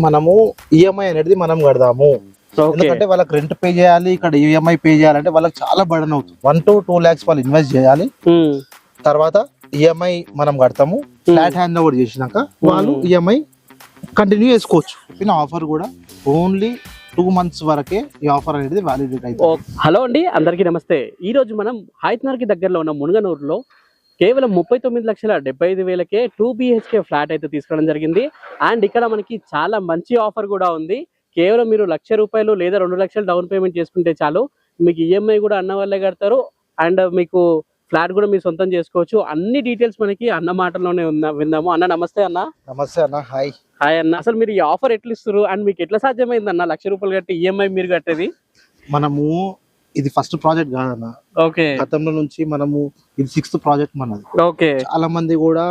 మనము ఈఎంఐ అనేది మనం కడదాము. ఎందుకంటే వాళ్ళకి రెంట్ పే చేయాలి, ఇక్కడ ఈఎంఐ పే చేయాలంటే వాళ్ళకి చాలా బర్డన్ అవుతుంది. 1 to 2 lakhs వాళ్ళు ఇన్వెస్ట్ చేయాలి. తర్వాత ఈఎంఐ మనం కడతాము. ఫ్లాట్ హ్యాండ్ ఓవర్ చేసినాక వాళ్ళు ఈఎంఐ కంటిన్యూ చేసుకోవచ్చు. ఆఫర్ కూడా ఓన్లీ 2 months వరకే ఈ ఆఫర్ అనేది వ్యాలిడేట్ అవుతుంది. హలో అండి, అందరికీ నమస్తే. ఈ రోజు మనం హైత్నగర్ కి దగ్గరలో ఉన్న మునుగనూరులో కేవలం 39,75,000కే 2 BHK ఫ్లాట్ అయితే తీసుకోవడం జరిగింది. అండ్ ఇక్కడ మనకి చాలా మంచి ఆఫర్ కూడా ఉంది. కేవలం మీరు ₹1,00,000 లేదా 2 లక్షలు డౌన్ పేమెంట్ చేసుకుంటే చాలు, మీకు ఈఎంఐ కూడా అన్న వాళ్ళే కడతారు. అండ్ మీకు ఫ్లాట్ కూడా మీరు సొంతం చేసుకోవచ్చు. అన్ని డీటెయిల్స్ మనకి అన్న మాటల్లోనే విందాము. అన్న నమస్తే. అన్న నమస్తే. అన్న హాయ్. హాయ్ అన్న. అసలు మీరు ఈ ఆఫర్ ఎట్లా ఇస్తారు అండ్ మీకు ఎట్లా సాధ్యమైంది అన్న ₹1,00,000 కట్టి ఈఎంఐ మీరు కట్టేది? మనము ఇది ఫస్ట్ ప్రాజెక్ట్ కాదన్న, ఓకే, గతంలో నుంచి మనము ఇది 6th ప్రాజెక్ట్ మనది. ఓకే, చాలా మంది కూడా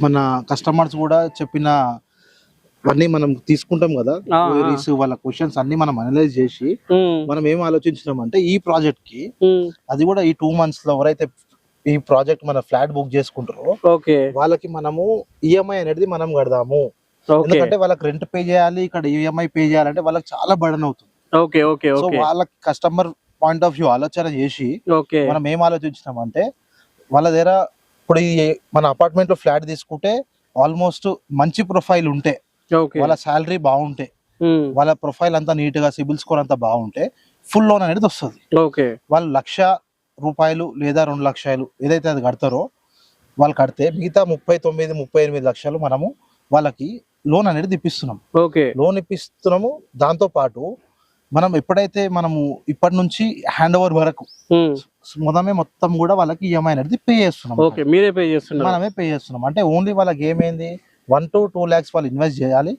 మన కస్టమర్స్ కూడా చెప్పినవన్నీ మనం తీసుకుంటాం కదా, వాళ్ళ క్వశ్చన్స్ అన్ని మనం అనలైజ్ చేసి మనం ఏం ఆలోచించినాం అంటే ఈ ప్రాజెక్ట్ కి అది కూడా ఈ 2 months లో ఎవరైతే ఈ ప్రాజెక్ట్ మన ఫ్లాట్ బుక్ చేసుకుంటారో వాళ్ళకి మనము ఈఎంఐ అనేది మనం కడదాము. ఎందుకంటే వాళ్ళకి రెంట్ పే చేయాలి, ఇక్కడ ఈఎంఐ పే చేయాలంటే వాళ్ళకి చాలా బర్డన్ అవుతుంది. సో వాళ్ళకి కస్టమర్ పాయింట్ ఆఫ్ వ్యూ ఆలోచన చేసి మనం ఏం ఆలోచించినాం అంటే వాళ్ళ దగ్గర ఇప్పుడు మన అపార్ట్మెంట్ లో ఫ్లాట్ తీసుకుంటే ఆల్మోస్ట్ మంచి ప్రొఫైల్ ఉంటే, వాళ్ళ శాలరీ బాగుంటే, వాళ్ళ ప్రొఫైల్ అంతా నీట్ గా సిబిల్ స్కోర్ అంతా బాగుంటే ఫుల్ లోన్ అనేది వస్తుంది. వాళ్ళు ₹1,00,000 లేదా 2 లక్షలు ఏదైతే అది కడతారో వాళ్ళు కడితే మిగతా 39-38 లక్షలు మనము వాళ్ళకి లోన్ అనేది ఇప్పిస్తున్నాం. లోన్ ఇప్పిస్తున్నాము. దాంతో పాటు మనం ఎప్పుడైతే మనము ఇప్పటి నుంచి హ్యాండ్ ఓవర్ వరకు మొత్తం కూడా వాళ్ళకి ఈఎంఐ అనేది పే చేస్తున్నాం. మనమే పే చేస్తున్నాం. అంటే ఓన్లీ వాళ్ళకి ఏమైంది 1 to 2 lakhs వాళ్ళు ఇన్వెస్ట్ చేయాలి.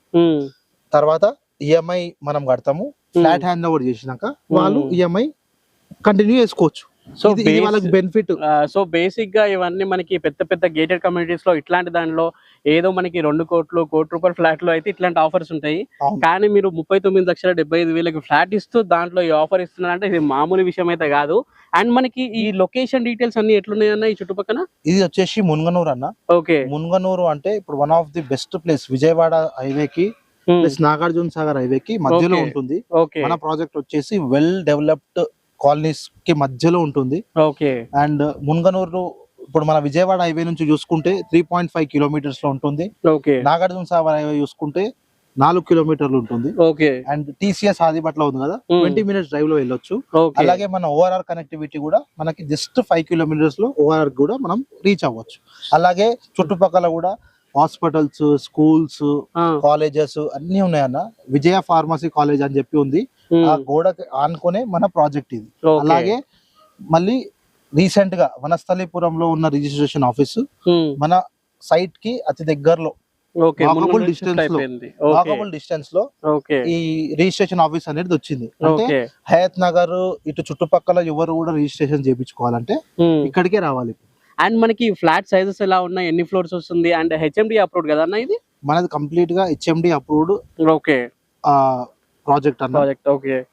తర్వాత ఈఎంఐ మనం కడతాము. ఫ్లాట్ హ్యాండ్ ఓవర్ చేసినాక వాళ్ళు ఈఎంఐ కంటిన్యూ చేసుకోవచ్చు. సో వాళ్ళకి బెనిఫిట్. సో బేసిక్ గా ఇవన్నీ మనకి పెద్ద పెద్ద గేటెడ్ కమ్యూనిటీస్ లో ఇట్లాంటి దానిలో ఏదో మనకి ₹2 కోటి ఫ్లాట్ లో అయితే ఇట్లాంటి ఆఫర్స్ ఉంటాయి. కానీ మీరు 39,75,000కి ఫ్లాట్ ఇస్తూ దాంట్లో ఈ ఆఫర్ ఇస్తున్నారంటే ఇది మామూలు విషయం అయితే కాదు. అండ్ మనకి ఈ లొకేషన్ డీటెయిల్స్ అన్ని ఎట్లున్నాయన్న ఈ చుట్టుపక్కల? ఇది వచ్చేసి మునుగనూరు అన్న. ఓకే, మునుగనూరు అంటే ఇప్పుడు one of the best place. Vijayawada హైవేకి ప్లస్ నాగార్జున సాగర్ హైవేకి మధ్యలో ఉంటుంది. మన ప్రాజెక్ట్ వచ్చేసి వెల్ డెవలప్డ్ కాలనీస్ కి మధ్యలో ఉంటుంది. అండ్ మునుగనూరు ఇప్పుడు మన విజయవాడ హైవే నుంచి చూసుకుంటే 3.5 kilometers లో ఉంటుంది. నాగార్జున సాగర్ హైవే చూసుకుంటే 4 kilometers ఉంటుంది. అండ్ టీసీఎస్ ఆదిబట్ల ఉంది కదా, 20 minutes డ్రైవ్ లో వెళ్ళొచ్చు. అలాగే మన ఓఆర్ఆర్ కనెక్టివిటీ కూడా మనకి జస్ట్ 5 kilometers లో ఓఆర్ఆర్ కూడా మనం రీచ్ అవ్వచ్చు. అలాగే చుట్టుపక్కల కూడా హాస్పిటల్స్, స్కూల్స్, కాలేజెస్ అన్ని ఉన్నాయన్న. విజయ ఫార్మసీ కాలేజ్ అని చెప్పి ఉంది. ఆ గోడకి ఆనుకునే మన ప్రాజెక్ట్ ఇది. అలాగే మళ్ళీ రీసెంట్ గా వనస్థలీపురంలో ఉన్న రిజిస్ట్రేషన్ ఆఫీస్ మన సైట్ కి అతి దగ్గరలో వాకబుల్ డిస్టెన్స్ లో ఈ రిజిస్ట్రేషన్ ఆఫీస్ అనేది వచ్చింది. అంటే హయత్ నగర్ ఇటు చుట్టుపక్కల ఎవరు కూడా రిజిస్ట్రేషన్ చేయించుకోవాలంటే ఇక్కడికే రావాలి. అండ్ మనకి ఫ్లాట్ సైజెస్ ఎలా ఉన్నాయి, ఎన్ని ఫ్లోర్స్ వస్తుంది, అండ్ హెచ్ఎండి అప్రూవ్డ్ కదా అన్న ఇది? మనది కంప్లీట్ గా హెచ్ఎండి అప్రూవ్డ్ ప్రాజెక్ట్ అన్న,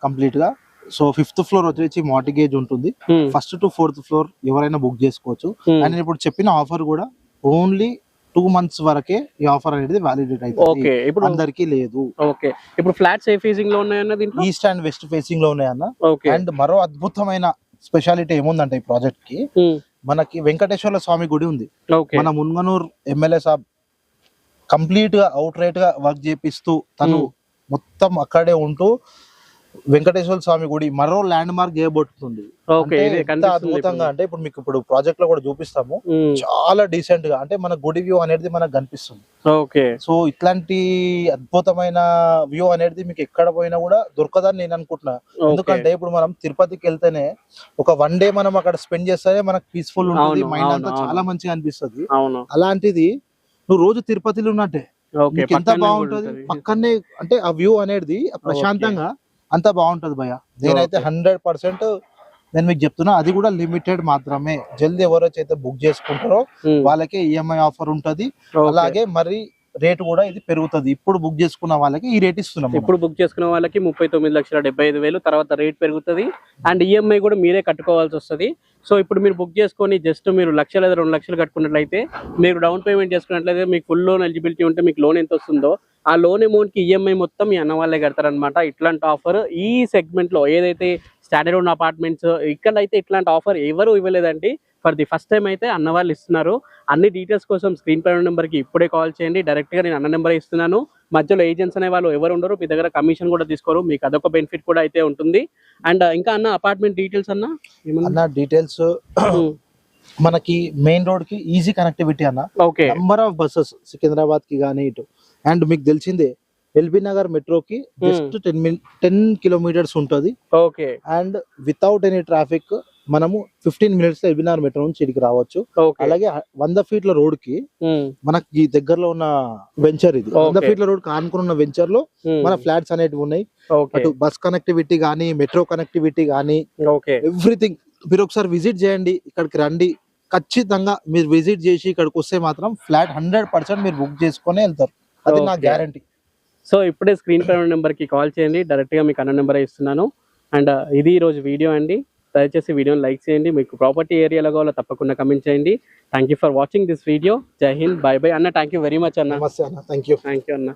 కంప్లీట్ గా. సో 5th floor వచ్చేసి మార్టిగేజ్ ఉంటుంది. 1st to 4th floor ఎవరైనా బుక్ చేసుకోవచ్చు. అండ్ నేను ఇప్పుడు చెప్పిన ఆఫర్ కూడా ఓన్లీ 2 months వరకే ఈ ఆఫర్ అనేది వ్యాలిడేట్ అవుతుంది. అందరికి లేదు. ఇప్పుడు ఫ్లాట్స్ ఏ ఫేసింగ్ లో ఉన్నాయన్న? ఈస్ట్ అండ్ వెస్ట్ ఫేసింగ్ లో ఉన్నాయన్న. అండ్ మరో అద్భుతమైన స్పెషాలిటీ ఏముందంటే ఈ ప్రాజెక్ట్ కి మనకి వెంకటేశ్వర స్వామి గుడి ఉంది. మన మున్గనూర్ ఎమ్మెల్యే సాబ్ కంప్లీట్ గా అవుట్ రైట్ గా వర్క్ చేపిస్తూ తను మొత్తం అక్కడే ఉంటూ వెంకటేశ్వర స్వామి గుడి మరో ల్యాండ్ మార్క్ చేయబోతుంది. ఎంత అద్భుతంగా అంటే ఇప్పుడు మీకు ఇప్పుడు ప్రాజెక్ట్ లో కూడా చూపిస్తాము. చాలా డీసెంట్ గా అంటే మన గుడి వ్యూ అనేది మనకు కనిపిస్తుంది. సో ఇట్లాంటి అద్భుతమైన వ్యూ అనేది మీకు ఎక్కడ పోయినా కూడా దొరకదని నేను అనుకుంటున్నా. ఎందుకంటే ఇప్పుడు మనం తిరుపతికి వెళ్తేనే ఒక 1 day మనం అక్కడ స్పెండ్ చేస్తేనే మనకు పీస్ఫుల్ ఉంటుంది, మైండ్ అంతా చాలా మంచిగా అనిపిస్తుంది. అలాంటిది నువ్వు రోజు తిరుపతిలో ఉన్నట్టే ఎంత బాగుంటది. పక్కనే అంటే ఆ వ్యూ అనేది ప్రశాంతంగా అంత బాగుంటది భయ్య. నేనైతే 100% నేను మీకు చెప్తున్నా. అది కూడా లిమిటెడ్ మాత్రమే. జల్దీ ఎవరైతే బుక్ చేసుకుంటారో వాళ్ళకే ఈఎంఐ ఆఫర్ ఉంటది. అలాగే మరి రేట్ కూడా ఇది పెరుగుతుంది. ఇప్పుడు బుక్ చేసుకున్న వాళ్ళకి ఈ రేట్ ఇస్తున్నాం. ఇప్పుడు బుక్ చేసుకున్న వాళ్ళకి 39,75,000 తర్వాత రేట్ పెరుగుతుంది. అండ్ ఈఎంఐ కూడా మీరే కట్టుకోవాల్సి వస్తుంది. సో ఇప్పుడు మీరు బుక్ చేసుకొని జస్ట్ మీరు 1,00,000 లేదా 2 లక్షలు కట్టుకున్నట్లయితే, మీరు డౌన్ పేమెంట్ చేసుకున్నట్లయితే మీకు ఫుల్ లోన్ ఎలిజిబిలిటీ ఉంటే మీకు లోన్ ఎంత వస్తుందో ఆ లోన్ అమౌంట్ కి ఈఎంఐ మొత్తం మీ అన్న వాళ్ళే కడతారనమాట. ఇట్లాంటి ఆఫర్ ఈ సెగ్మెంట్ లో ఏదైతే స్టాండర్డ్ ఉన్న అపార్ట్మెంట్స్ ఇక్కడైతే ఇట్లాంటి ఆఫర్ ఎవరు ఇవ్వలేదండి. ఫర్ ది ఫస్ట్ టైం అయితే అన్న వాళ్ళు ఇస్తున్నారు. అన్ని డీటెయిల్స్ కోసం స్క్రీన్ పై నెంబర్కి ఇప్పుడే కాల్ చేయండి. డైరెక్ట్గా నేను అన్న నెంబర్ ఇస్తున్నాను. మధ్యలో ఏజెంట్స్ అనే వాళ్ళు ఎవరు ఉండరు, మీ దగ్గర కమిషన్ కూడా తీసుకోరు, మీకు అదొక బెనిఫిట్ కూడా అయితే ఉంటుంది. అండ్ ఇంకా అన్న అపార్ట్మెంట్ డీటెయిల్స్ అన్న డీటెయిల్స్ మనకి మెయిన్ రోడ్ కి ఈజీ కనెక్టివిటీ అన్న. Okay, number of buses Secunderabad కి గానీ ఇటు, అండ్ మీకు తెలిసిందే ఎల్బీ నగర్ మెట్రోకి జస్ట్ 10 కిలోమీటర్స్ ఉంటుంది. Okay, and without any traffic మనము 15 మినిట్స్ ఎల్బీ నగర్ మెట్రో నుంచి ఇక్కడికి రావచ్చు. అలాగే 100 ఫీట్ల రోడ్ కి మనకి దగ్గరలో ఉన్న వెంచర్ ఇది. 100 ఫీట్ల రోడ్ ఆనుకుని ఉన్న వెంచర్ లో మన ఫ్లాట్స్ అనేటివి ఉన్నాయి. అటు బస్ కనెక్టివిటీ గానీ, మెట్రో కనెక్టివిటీ గానీ, ఎవ్రీథింగ్. మీరు ఒకసారి విజిట్ చేయండి, ఇక్కడికి రండి. ఖచ్చితంగా మీరు విజిట్ చేసి ఇక్కడికి వస్తే మాత్రం ఫ్లాట్ 100% మీరు బుక్ చేసుకొని వెళ్తారు. అది నా గ్యారంటీ. సో ఇప్పుడే స్క్రీన్ పై నెంబర్ కి కాల్ చేయండి. డైరెక్ట్ గా మీకు అన్న నెంబర్ ఇస్తున్నాను. అండ్ ఇది ఈ రోజు వీడియో అండి. దయచేసి వీడియోని లైక్ చేయండి. మీకు ప్రాపర్టీ ఏరియాలో కావాలో తప్పకుండా కమెంట్ చేయండి. Thank you for watching this video. జై హింద్, బై బై అన్న. థ్యాంక్ యూ వెరీ మచ్ అన్న. నమస్తే అన్న. థ్యాంక్ యూ అన్న.